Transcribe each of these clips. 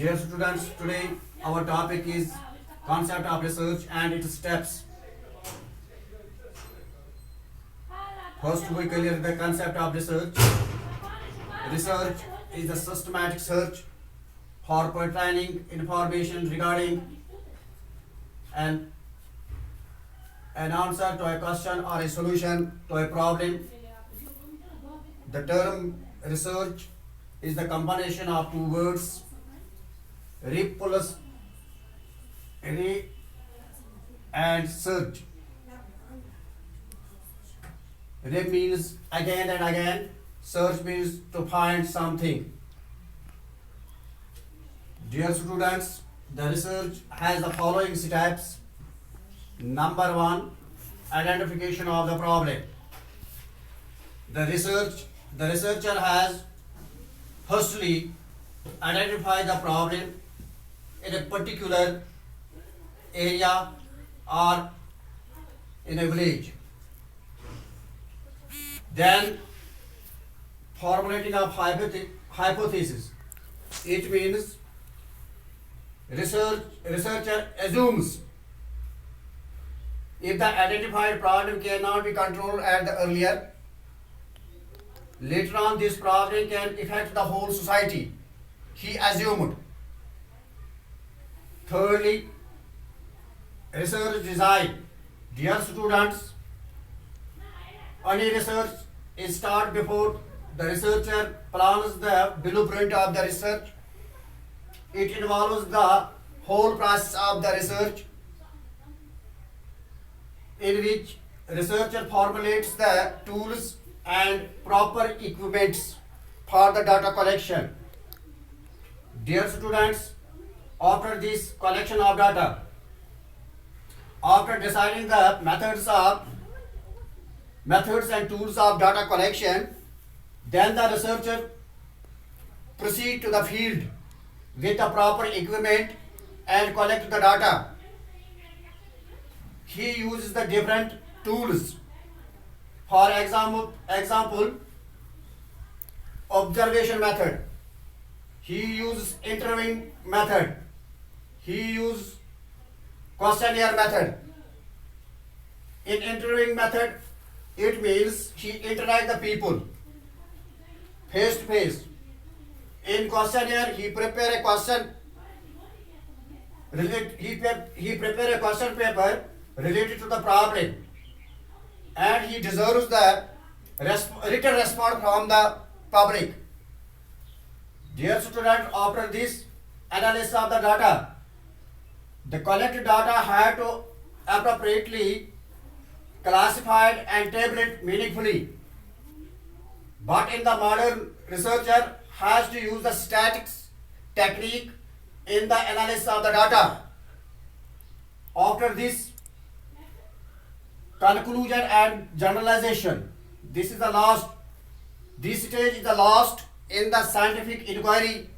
Dear students, today our topic is concept of research and its steps. First, we clear the concept of research. Research is the systematic search for pertaining information regarding an answer to a question or a solution to a problem. The term research is the combination of two words, re plus re and search. Re means again and again, search means to find something. Dear students, the research has the following steps. Number 1, identification of the problem. The researcher has firstly identified the problem in a particular area or in a village. Then formulating of hypothesis. It means researcher assumes if the identified problem cannot be controlled at the earlier, later on this problem can affect the whole society. He assumed. Thirdly, research design. Dear students, any research is started before the researcher plans the blueprint of the research. It involves the whole process of the research, in which researcher formulates the tools and proper equipments for the data collection. Dear students, after this collection of data, after deciding the methods and tools of data collection, then the researcher proceed to the field with the proper equipment and collect the data. He uses the different tools. For example, observation method. He uses interviewing method. He uses questionnaire method. In interviewing method, it means he interact the people face to face. In questionnaire, he prepare a question. He prepare a question paper related to the problem, and he deserves the written response from the public. Dear student, after this analysis of the data, the collected data had to appropriately classified and tabulated meaningfully. But in the modern researcher has to use the statistics technique in the analysis of the data. After this, conclusion and generalization. This stage is the last in the scientific inquiry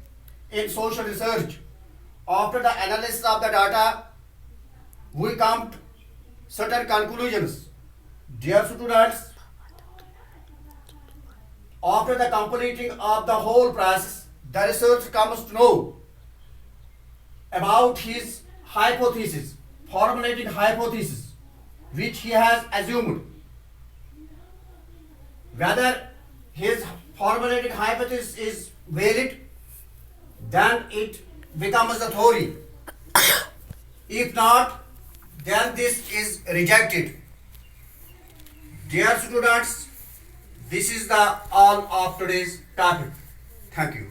in social research. After the analysis of the data, we come to certain conclusions. Dear students, after the completing of the whole process, the researcher comes to know about his hypothesis, formulating hypothesis, which he has assumed. Whether his formulated hypothesis is valid, then it becomes a theory. If not, then this is rejected. Dear students, this is the all of today's topic. Thank you.